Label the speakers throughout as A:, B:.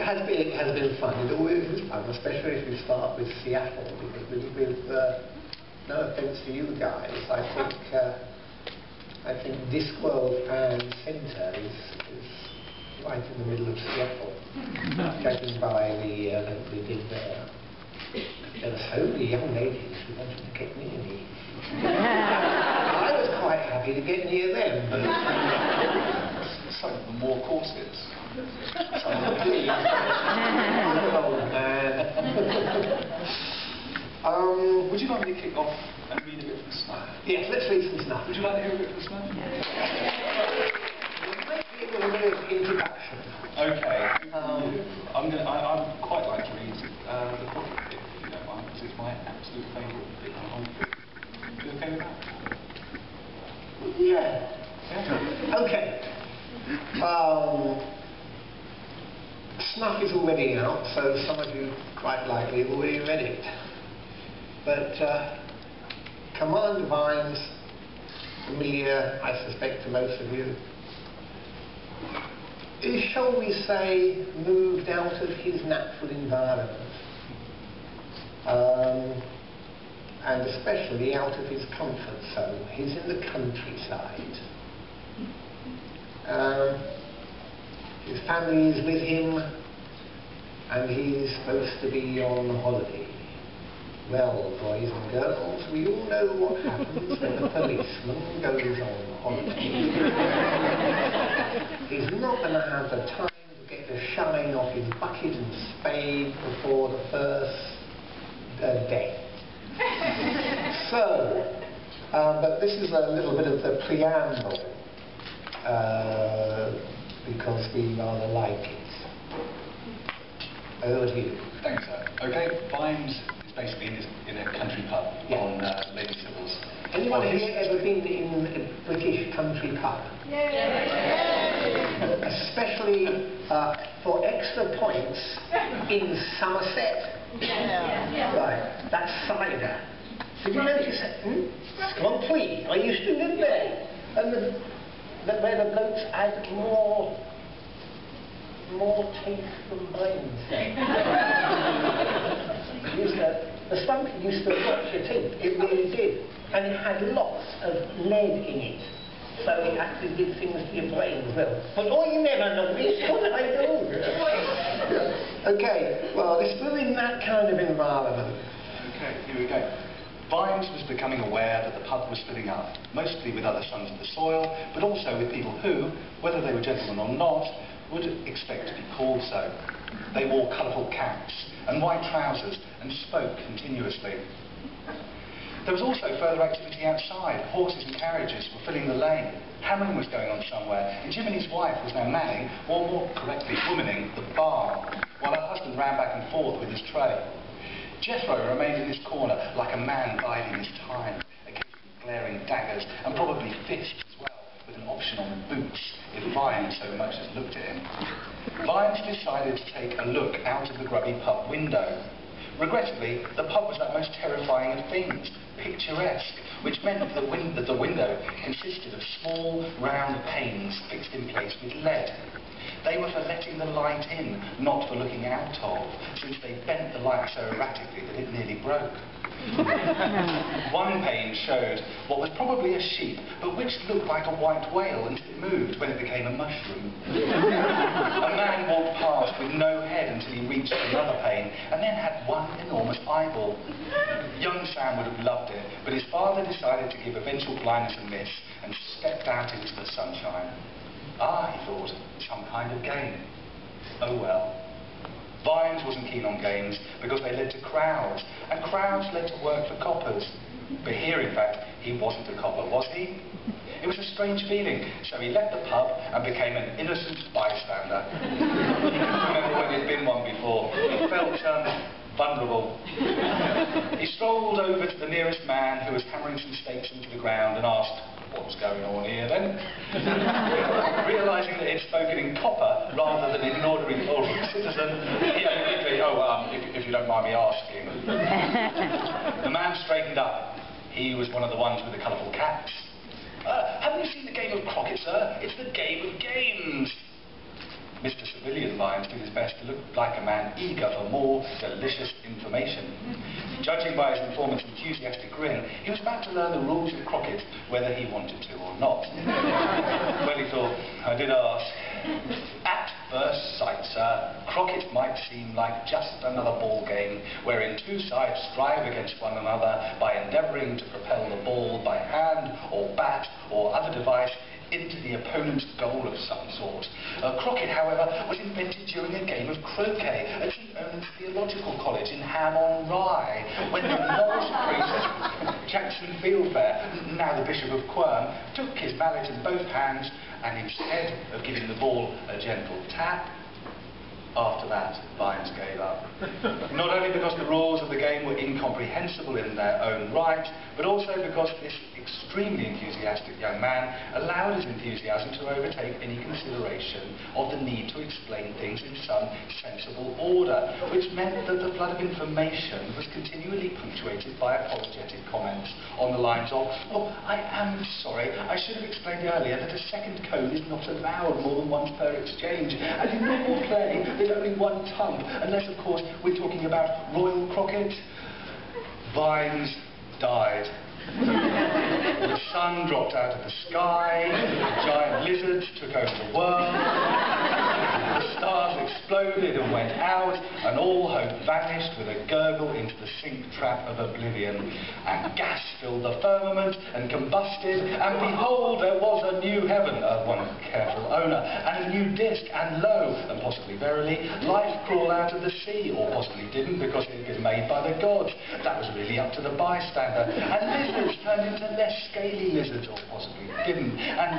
A: it has been fun. It always is fun, especially if you start with Seattle, because with no offence to you guys, I think Discworld Fan Centre is right in the middle of Seattle, judging by the dig there. There were so many young ladies who wanted to get near me. I was quite happy to get near them, but
B: some of them wore corsets.
A: Some of them, old man.
B: Would you like me to kick off and read a bit from Snuff?
A: Yes, let's read some Snuff.
B: Would you like to hear a bit from Snuff?
A: Give a little bit of introduction.
B: Okay. I'd quite like to read the book, if you don't mind, because it's my absolute favourite bit of the whole book. You okay with that?
A: Yeah. Okay. Snuff is already out, so some of you quite likely have already read it. But Command Vine's familiar, I suspect, to most of you. Is, shall we say, moved out of his natural environment, and especially out of his comfort zone. He's in the countryside. His family is with him, and he's supposed to be on holiday. Well, boys and girls, we all know what happens when a policeman goes on holiday. He's not going to have the time to get the shine off his bucket and spade before the first day. So, but this is a little bit of the preamble, because we rather like it. Over to you.
B: Thanks, sir. Okay, Vine's is basically in a country pub on Lady Sybil's.
A: Anyone here ever been in a British country pub?
C: Yeah.
A: Especially for extra points in Somerset?
C: Yeah.
A: Right, that's cider. Did you notice it? Come on, please. I used to live there. And where the blokes had more teeth than mine. The stuff used to rot your teeth, it really did. And it had lots of lead in it. So it actually did things to your brain as well. But you never noticed, what did I do? Okay, well, it's still in that kind of environment.
B: Okay, here we go. Vine's was becoming aware that the pub was filling up, mostly with other sons of the soil, but also with people who, whether they were gentlemen or not, would expect to be called so. They wore colourful caps and white trousers and spoke continuously. There was also further activity outside. Horses and carriages were filling the lane. Hammering was going on somewhere, and Jiminy's wife was now manning, or more correctly, womaning, the bar, while her husband ran back and forth with his tray. Jethro remained in his corner like a man biding his time, occasionally glaring daggers and probably fists as well, with an option on boots if Vine so much as looked at him. Vines decided to take a look out of the grubby pub window. Regrettably, the pub was that most terrifying of things, picturesque, which meant that the window consisted of small, round panes fixed in place with lead. They were for letting the light in, not for looking out of, since they bent the light so erratically that it nearly broke. One pane showed what was probably a sheep, but which looked like a white whale until it moved when it became a mushroom. A man walked past with no head until he reached another pane, and then had one enormous eyeball. Young Sam would have loved it, but his father decided to give eventual blindness a miss and stepped out into the sunshine. Ah, he thought, some kind of game. Oh well. Vines wasn't keen on games because they led to crowds, and crowds led to work for coppers. But here, in fact, he wasn't a copper, was he? It was a strange feeling, so he left the pub and became an innocent bystander. He couldn't remember when he'd been one before. He felt vulnerable. He strolled over to the nearest man who was hammering some stakes into the ground and asked, "What's going on here then?" Realising that he'd spoken in copper rather than in an ordinary citizen, he quickly, if you don't mind me asking. The man straightened up. He was one of the ones with the colourful caps. Haven't you seen the game of croquet, sir? It's the game of games. Mr. Civilian Vines did his best to look like a man eager for more delicious information. Judging by his informant's enthusiastic grin, he was about to learn the rules of croquet, whether he wanted to or not. Well, he thought, I did ask. At first sight, sir, croquet might seem like just another ball game wherein two sides strive against one another by endeavouring to propel the ball by hand or bat or other device into the opponent's goal of some sort. Croquet, however, was invented during a game of croquet at St. Owen's Theological College in Ham on Rye, when the novice priest, Jackson Fieldfare, now the Bishop of Quirm, took his mallet in both hands and instead of giving the ball a gentle tap, after that, Vines gave up. Not only because the rules of the game were incomprehensible in their own right, but also because this extremely enthusiastic young man allowed his enthusiasm to overtake any consideration of the need to explain things in some sensible order, which meant that the flood of information was continually punctuated by apologetic comments on the lines of, oh, I am sorry, I should have explained earlier that a second cone is not allowed more than once per exchange, and in normal play there's only one tump, unless of course we're talking about royal croquet. Vines died. The sun dropped out of the sky, giant lizards took over the world, the stars exploded and went out, and all hope vanished with a gurgle into the sink trap of oblivion. And gas filled the firmament and combusted, and behold, there was a new heaven, one careful owner, and a new disk, and lo, and possibly verily, life crawled out of the sea, or possibly didn't because it had been made by the gods. That was really up to the bystander. And lizards turned into less scaly lizards, or possibly didn't, and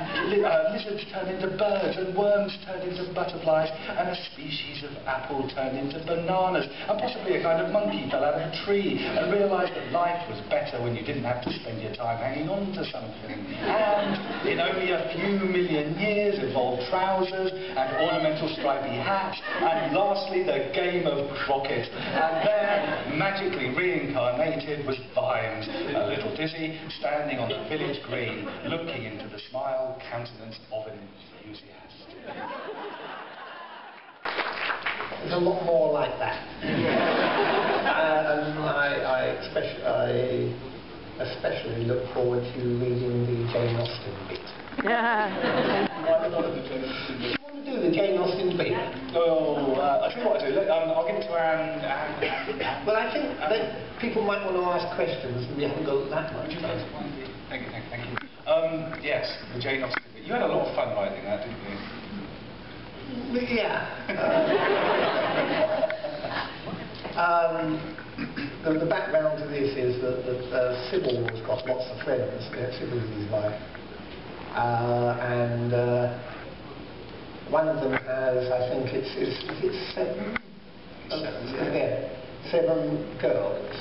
B: lizards turned into birds, and worms turned into butterflies, and a species of apple turned into bananas, and possibly a kind of monkey fell out of a tree and realised that life was better when you didn't have to spend your time hanging on to something, and in only a few million years evolved trousers and ornamental stripy hats, and lastly the game of croquet, and there, magically reincarnated, was Vines, a little dizzy, standing on the village green, looking into the smile countenance of an enthusiast.
A: There's a lot more like that. I especially look forward to reading the Jane Austen bit.
B: Why not the Jane Austen bit?
A: Do you want to do the Jane Austen bit?
B: Oh, I'll tell you what I do. I'll give it to Anne.
A: Well, I think that people might want to ask questions, and we haven't got that much time.
B: Thank you. Yes, the Jane Austen bit. You had a lot of fun writing that, didn't you?
A: Yeah. The background to this is that Sybil has got lots of friends. Sybil is his wife. And one of them has, I think it's seven? Seven girls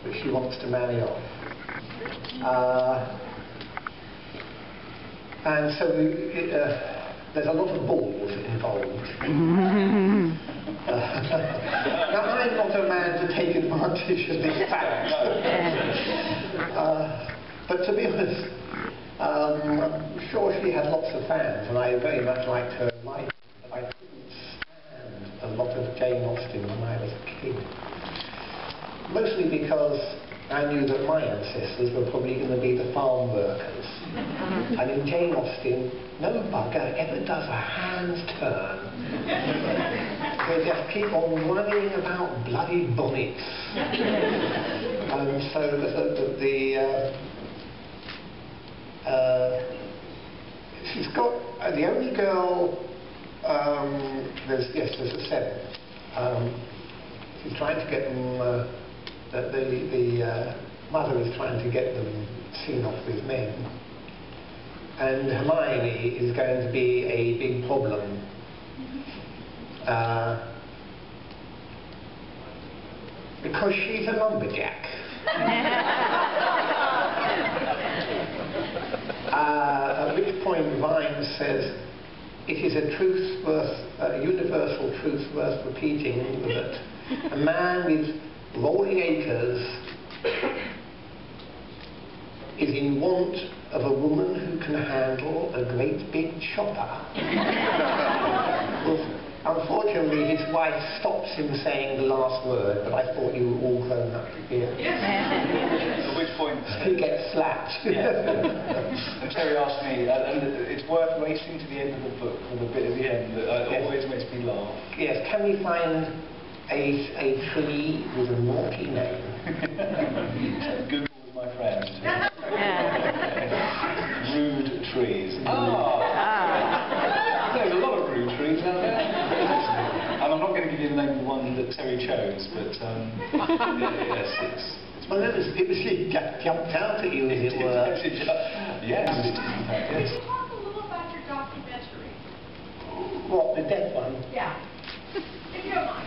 A: that she wants to marry off. And so there's a lot of balls involved. Now, I'm not a man to take advantage of this fact. But to be honest, I'm sure she had lots of fans, and I very much liked her life. But I couldn't stand a lot of Jane Austen when I was a kid. Mostly because I knew that my ancestors were probably going to be the farm workers. And in Jane Austen, no bugger ever does a hand's turn. They just keep on worrying about bloody bonnets. And so she's got the only girl. There's a seven. She's trying to get them. The mother is trying to get them seen off with men, and Hermione is going to be a big problem. Because she's a lumberjack. At which point Vines says, it is a universal truth worth repeating that a man with rolling acres is in want of a woman who can handle a great big chopper. Unfortunately, his wife stops him saying the last word, but I thought you were all grown up here.
B: At which point
A: He gets slapped.
B: and Terry asked me, and it's worth waiting to the end of the book for the bit at the end that always makes me laugh.
A: Yes, can we find a tree with a naughty name?
B: Google is my friend. Rude trees. There's a lot of rude trees out there. And I'm not going to give you the name of the one that Terry chose, but yes, it's
A: well, it jumped out at you, as it were.
B: Yes.
C: Can you talk a little about your documentary?
A: What, the death one?
C: Yeah. If you don't mind.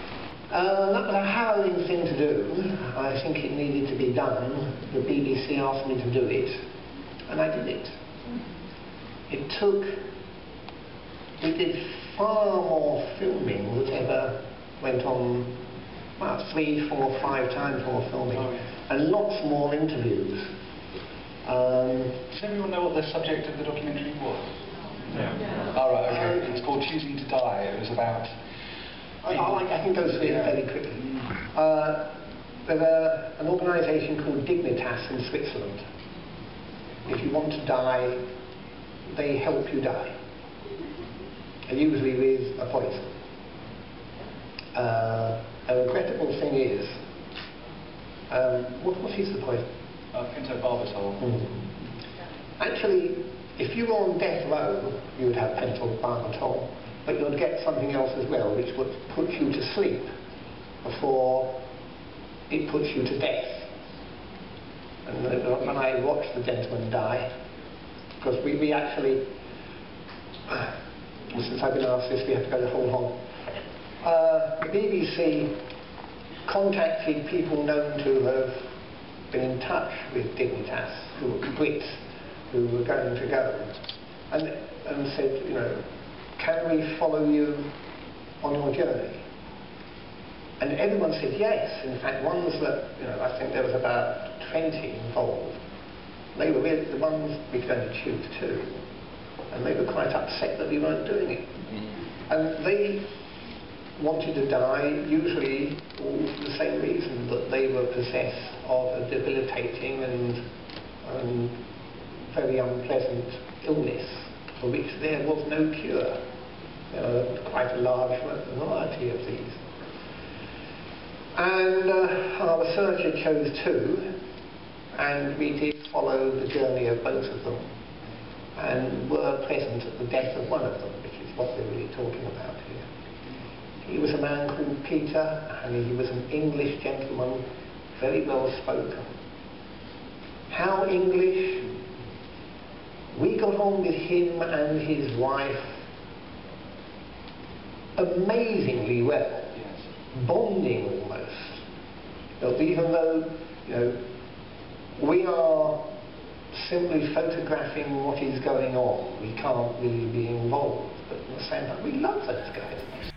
A: That was a harrowing thing to do. I think it needed to be done. The BBC asked me to do it, and I did it. We did far more filming that ever went on, about 3, 4, 5 times more filming, and lots more interviews.
B: Does everyone know what the subject of the documentary was? Yeah. Oh, right, okay. It's called Choosing to Die. It was about...
A: I can go through it very quickly. There's an organisation called Dignitas in Switzerland. If you want to die, they help you die. And usually with a poison. A regrettable thing is, what is the poison?
B: Pentobarbital.
A: Actually, if you were on death row, you would have pentobarbital, but you'd get something else as well, which would put you to sleep before it puts you to death. And when I watched the gentleman die, because we actually, since I've been asked this, we have to go the whole hog. The BBC contacted people known to have been in touch with Dignitas, who were Brits, who were going to go, and said, you know, can we follow you on your journey? And everyone said yes. In fact, ones that, you know, I think there was about 20 involved. They were really the ones we could only choose 2. And they were quite upset that we weren't doing it. And they wanted to die, usually all for the same reason, that they were possessed of a debilitating and very unpleasant illness for which there was no cure. There were quite a large variety of these. And our researcher chose 2, and we did follow the journey of both of them, and were present at the death of one of them, which is what we're really talking about here. He was a man called Peter, and he was an English gentleman, very well spoken. How English? We got on with him and his wife amazingly well, bonding almost. Even though, you know, we are simply photographing what is going on, we can't really be involved, but at the same time we love those guys.